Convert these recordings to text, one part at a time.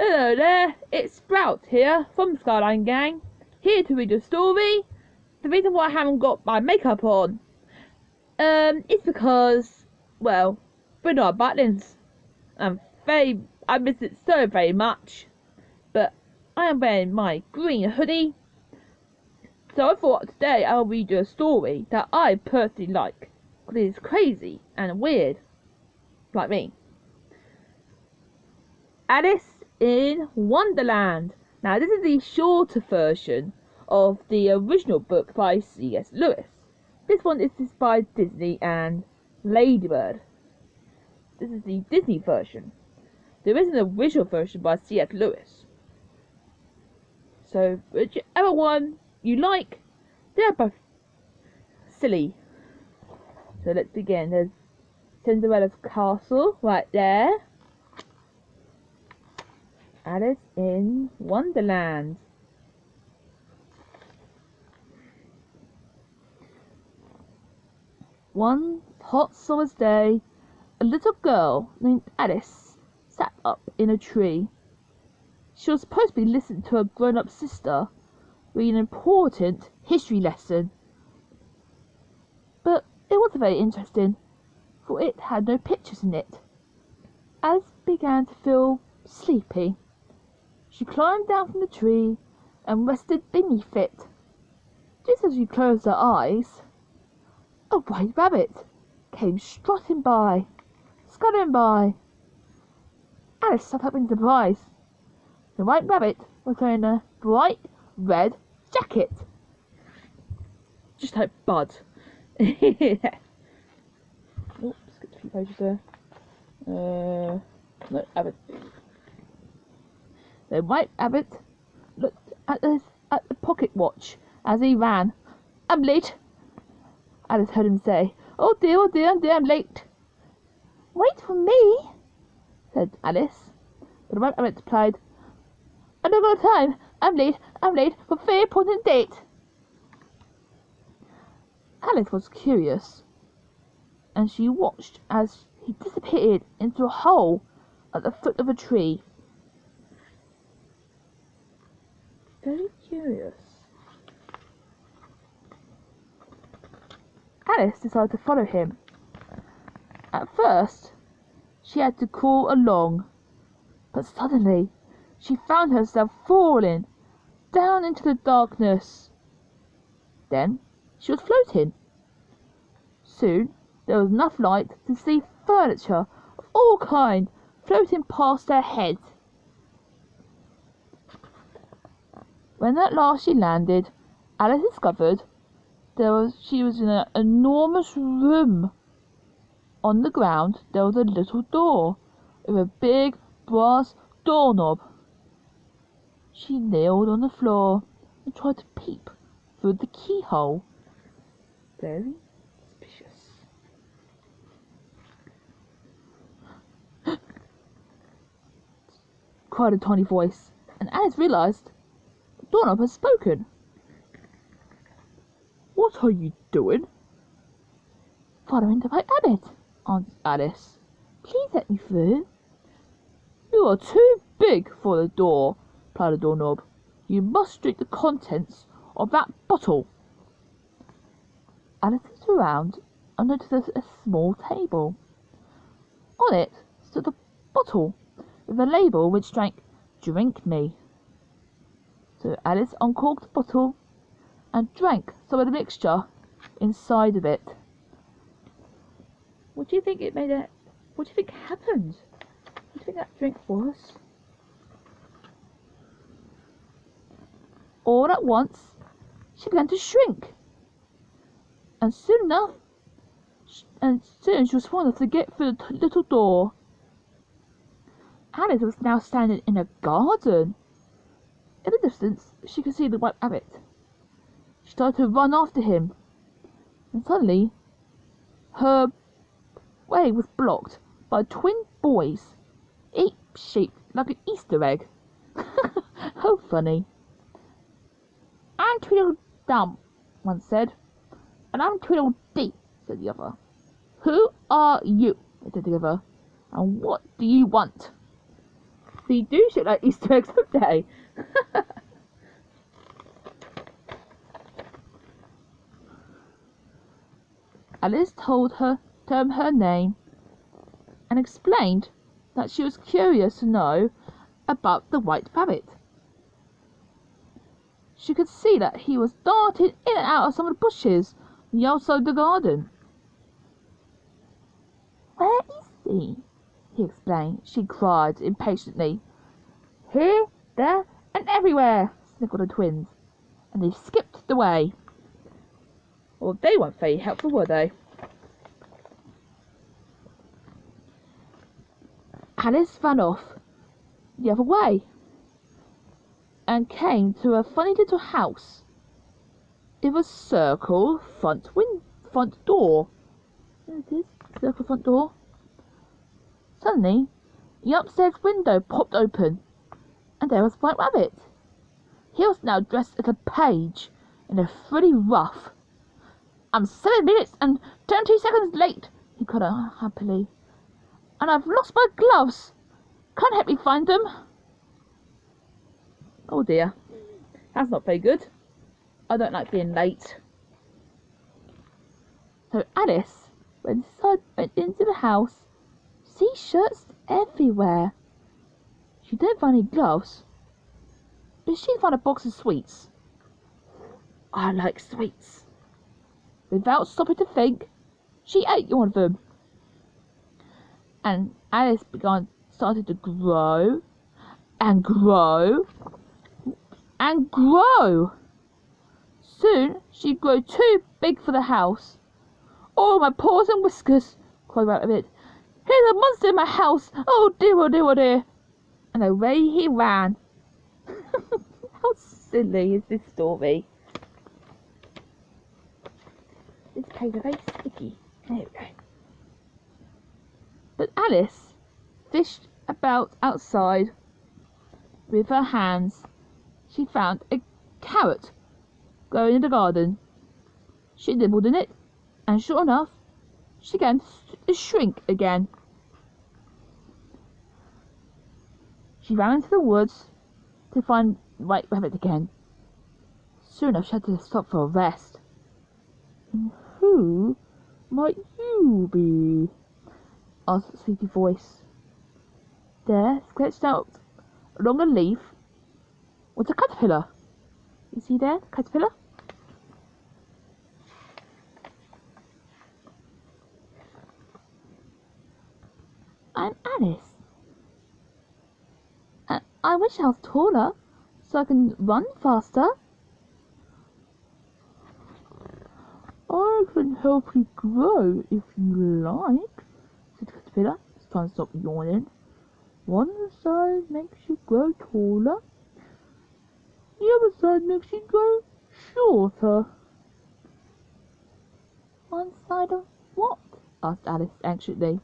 Hello there, it's Sprout here from Skyline Gang, here to read a story. The reason why I haven't got my makeup on, is because, well, we're not buttons. I miss it so very much, but I am wearing my green hoodie. So I thought today I'll read you a story that I personally like, because it is crazy and weird, like me. Alice in Wonderland. Now this is the shorter version of the original book by C.S. Lewis. This one is by Disney and Ladybird. This is the Disney version. There is an original version by C.S. Lewis. So whichever one you like, they're both silly. So let's begin. There's Cinderella's castle right there. Alice in Wonderland. One hot summer's day, a little girl named Alice sat up in a tree. She was supposed to be listening to her grown-up sister read an important history lesson. But it wasn't very interesting, for it had no pictures in it. Alice began to feel sleepy. She climbed down from the tree and rested beneath it. Just as she closed her eyes, a white rabbit came strutting by, scuttering by. Alice sat up in surprise. The white rabbit was wearing a bright red jacket, just like Bud. Oops, skip a few pages there. No, rabbit. The white rabbit looked at the pocket watch as he ran. "I'm late," Alice heard him say. Oh dear, I'm late." "Wait for me," said Alice. But the white rabbit replied, "I don't got time. I'm late for a very important date." Alice was curious, and she watched as he disappeared into a hole at the foot of a tree. Very curious. Alice decided to follow him. At first, she had to crawl along, but suddenly she found herself falling down into the darkness. Then she was floating. Soon there was enough light to see furniture of all kinds floating past her head. When at last she landed, Alice discovered she was in an enormous room. On the ground there was a little door with a big brass doorknob. She kneeled on the floor and tried to peep through the keyhole. Very suspicious. Cried a tiny voice, and Alice realised the doorknob had spoken. "What are you doing?" "Following the white rabbit," answered Alice. "Please let me through." "You are too big for the door," replied the doorknob. "You must drink the contents of that bottle." Alice looked around and noticed a small table. On it stood a bottle with a label which drank "Drink me." So Alice uncorked the bottle and drank some of the mixture inside of it. What do you think what do you think happened? What do you think that drink was? All at once, she began to shrink. And soon she was small enough to get through the little door. Alice was now standing in a garden. In the distance, she could see the white rabbit. She started to run after him, and suddenly her way was blocked by twin boys, each shaped like an Easter egg. How funny. "I'm Tweedledum," one said. "And I'm Tweedledee," said the other. "Who are you?" said the other. "And what do you want?" They do look like Easter eggs, don't they? Alice told her name and explained that she was curious to know about the white rabbit. She could see that he was darting in and out of some of the bushes on the outside of the garden. "Where is he?" he explained. She cried impatiently. "Here, there, and everywhere," sniggered the twins, and they skipped away. Well, they weren't very helpful, were they? Alice ran off the other way and came to a funny little house with a circle front door. There it is, circle front door. Suddenly, the upstairs window popped open, and there was White Rabbit. He was now dressed as a page in a frilly ruff. "I'm 7 minutes and 20 seconds late," he cried out happily. "And I've lost my gloves. Can't help me find them." Oh dear, that's not very good. I don't like being late. So Alice went into the house. See shirts everywhere. She didn't find any gloves, but she found a box of sweets. I like sweets. Without stopping to think, she ate one of them. And Alice started to grow and grow and grow. Soon she grew too big for the house. "Oh, my paws and whiskers!" cried Rabbit. "Here's a monster in my house! Oh dear, oh dear, oh dear!" And away he ran. How silly is this story? This page is very sticky. There we go. But Alice fished about outside with her hands. She found a carrot growing in the garden. She nibbled in it, and sure enough, she began to shrink again. She ran into the woods to find White Rabbit again. Soon enough, she had to stop for a rest. "And who might you be?" asked a sleepy voice. There, stretched out along a leaf, was a caterpillar. You see there, the caterpillar? "I'm Alice. I wish I was taller, so I can run faster." "I can help you grow if you like," said the caterpillar, trying to stop yawning. "One side makes you grow taller, the other side makes you grow shorter." "One side of what?" asked Alice anxiously.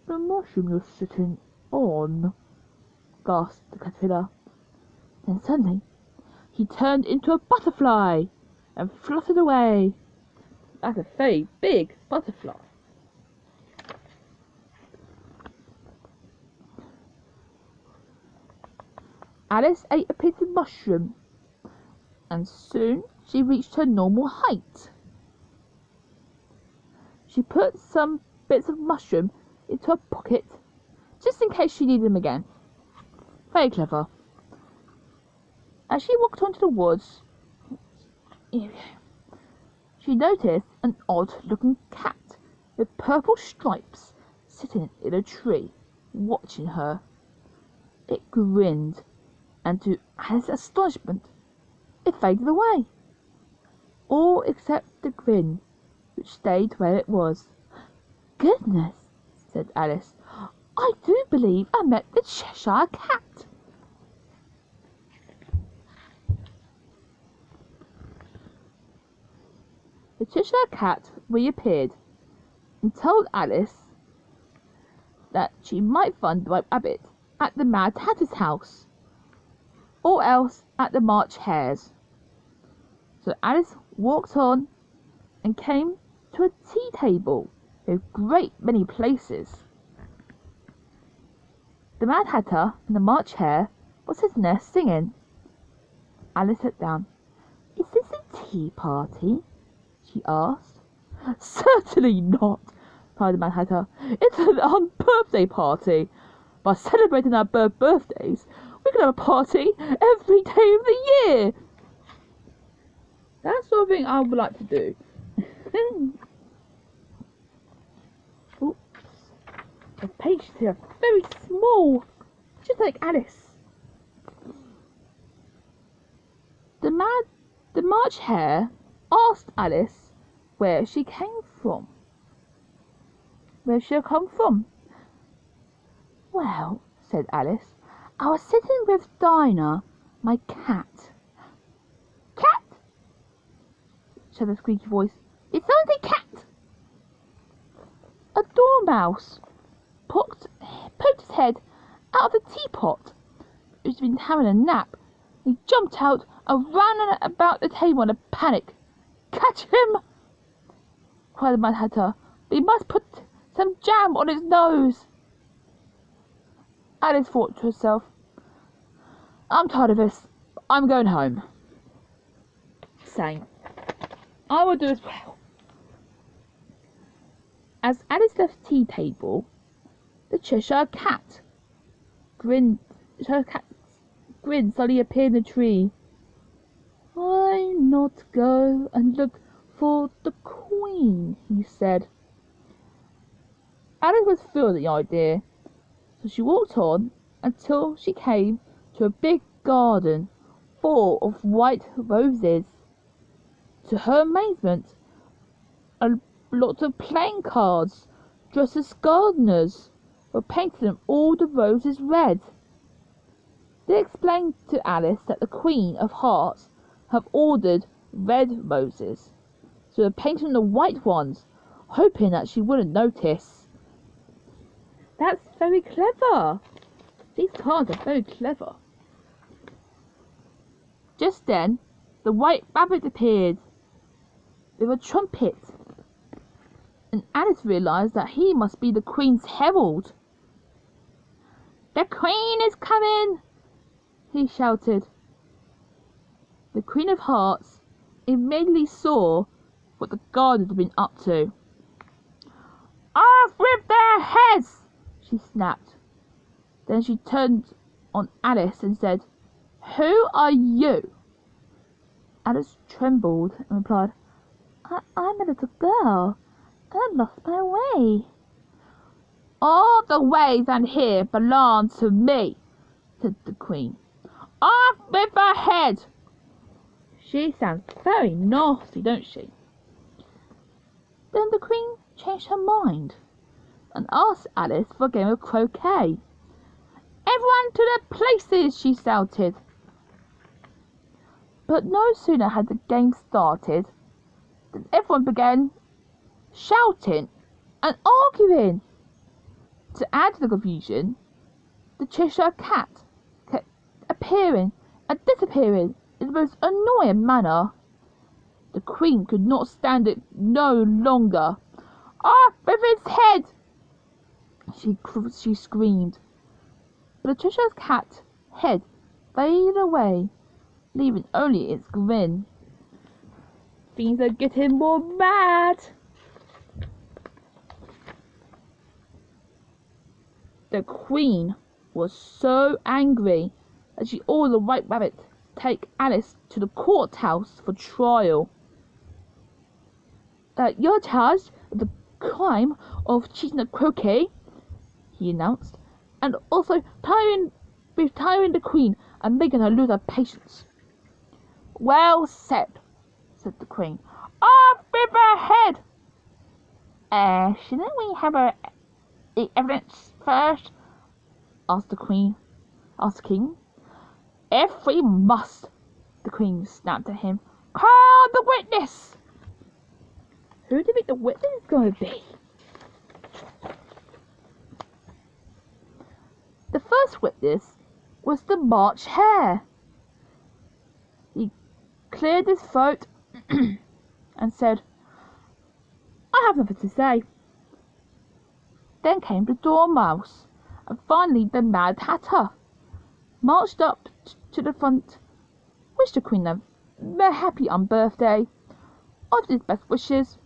"The mushroom you're sitting on," gasped the caterpillar. Then suddenly he turned into a butterfly and fluttered away. That's a very big butterfly. Alice ate a piece of mushroom, and soon she reached her normal height. She put some bits of mushroom into her pocket, just in case she needed them again. Very clever. As she walked onto the woods, she noticed an odd-looking cat with purple stripes sitting in a tree, watching her. It grinned, and to Alice's astonishment, it faded away. All except the grin, which stayed where it was. "Goodness," said Alice, "I do believe I met the Cheshire Cat." The Cheshire Cat reappeared and told Alice that she might find the White Rabbit at the Mad Hatter's house, or else at the March Hare's. So Alice walked on and came to a tea table with a great many places. The Mad Hatter and the March Hare were sitting there singing. Alice sat down. "Is this a tea party?" she asked. "Certainly not," replied the Mad Hatter. "It's an birthday party. By celebrating our birthdays, we can have a party every day of the year." That's sort of thing I would like to do. Oops. The pages here are very small, just like Alice. The March Hare asked Alice where she came from. Where she had come from. "Well," said Alice, "I was sitting with Dinah, my cat." "Cat?" said a squeaky voice. "It's only a cat." A dormouse poked his head out of the teapot. It had been having a nap. He jumped out and ran about the table in a panic. "Catch him!" cried the Mad Hatter. "We must put some jam on his nose." Alice thought to herself, "I'm tired of this. I'm going home." Same. I will do as well. As Alice left the tea table, the Cheshire Cat grinned. Suddenly appeared in the tree. "Why not go and look for the Queen?" he said. Alice was thrilled at the idea, so she walked on until she came to a big garden full of white roses. To her amazement, lots of playing cards dressed as gardeners were painted on all the roses red. They explained to Alice that the Queen of Hearts had ordered red roses, so they painted on the white ones, hoping that she wouldn't notice. That's very clever. These cards are very clever. Just then, the White Rabbit appeared with a trumpet, and Alice realised that he must be the Queen's herald. "The Queen is coming!" he shouted. The Queen of Hearts immediately saw what the gardeners had been up to. "Off with their heads!" she snapped. Then she turned on Alice and said, "Who are you?" Alice trembled and replied, I'm a little girl, and I lost my way." "All the ways and here belong to me," said the Queen. "Off with her head!" She sounds very nasty, don't she? Then the Queen changed her mind and asked Alice for a game of croquet. "Everyone to their places!" she shouted. But no sooner had the game started than everyone began shouting and arguing. To add to the confusion, the Cheshire Cat kept appearing and disappearing in the most annoying manner. The Queen could not stand it no longer. "Off with his head!" she screamed. But the Cheshire Cat's head faded away, leaving only its grin. Things are getting more mad. The Queen was so angry that she ordered the White Rabbit to take Alice to the courthouse for trial. "You're charged with the crime of cheating at croquet," he announced, "and also tiring the Queen and making her lose her patience." "Well said," said the Queen. "Off with her head!" Shouldn't we have the evidence first?" asked the King. "If we must," the Queen snapped at him. "Call the witness!" Who do you think the witness is going to be? The first witness was the March Hare. He cleared his throat and said, "I have nothing to say." Then came the Dormouse And finally the Mad Hatter marched up to the front, wished the Queen a very happy birthday, offered his best wishes,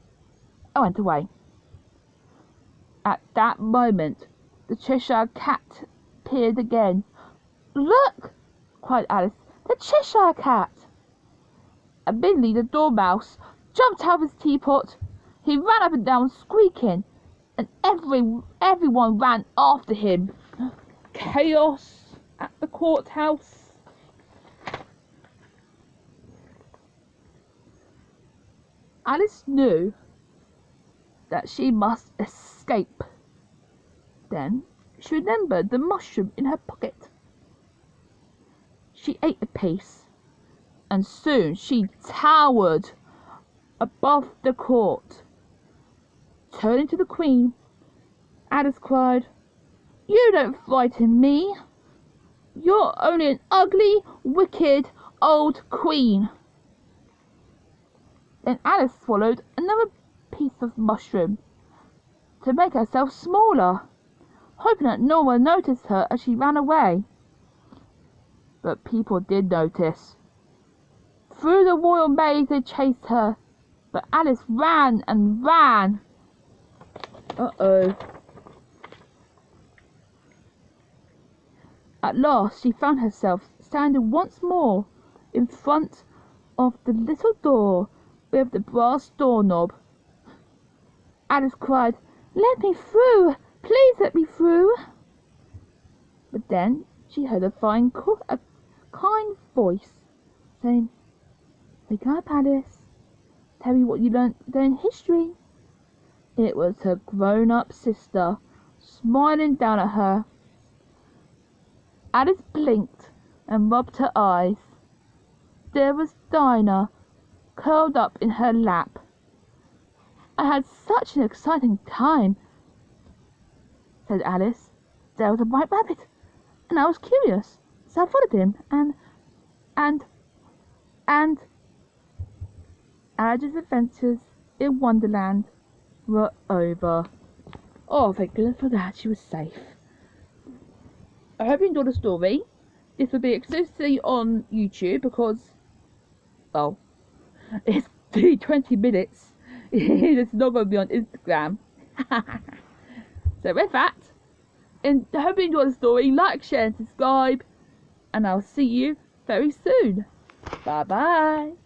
and went away. At that moment, the Cheshire Cat appeared again. "Look!" cried Alice. "The Cheshire Cat!" Immediately the Dormouse jumped out of his teapot. He ran up and down squeaking, and everyone ran after him. Chaos at the courthouse. Alice knew that she must escape. Then she remembered the mushroom in her pocket. She ate a piece, and soon she towered above the court. Turning to the Queen, Alice cried, "You don't frighten me. You're only an ugly, wicked old queen." Then Alice swallowed another piece of mushroom to make herself smaller, hoping that no one noticed her as she ran away. But people did notice. Through the royal maze they chased her, but Alice ran and ran. At last she found herself standing once more in front of the little door with the brass doorknob. Alice cried, "Let me through! Please let me through!" But then she heard a kind voice saying, "Wake up, Alice. Tell me what you learned in history." It was her grown-up sister, smiling down at her. Alice blinked and rubbed her eyes. There was Dinah, curled up in her lap. "I had such an exciting time," said Alice. "There was a white rabbit, and I was curious, so I followed him, and Alice's adventures in Wonderland were over." Oh, thank goodness for that, she was safe. I hope you enjoyed the story. This will be exclusively on YouTube because, well, it's 20 minutes. It's not going to be on Instagram. So with that, and I hope you enjoyed the story. Like, share and subscribe, and I'll see you very soon. Bye bye.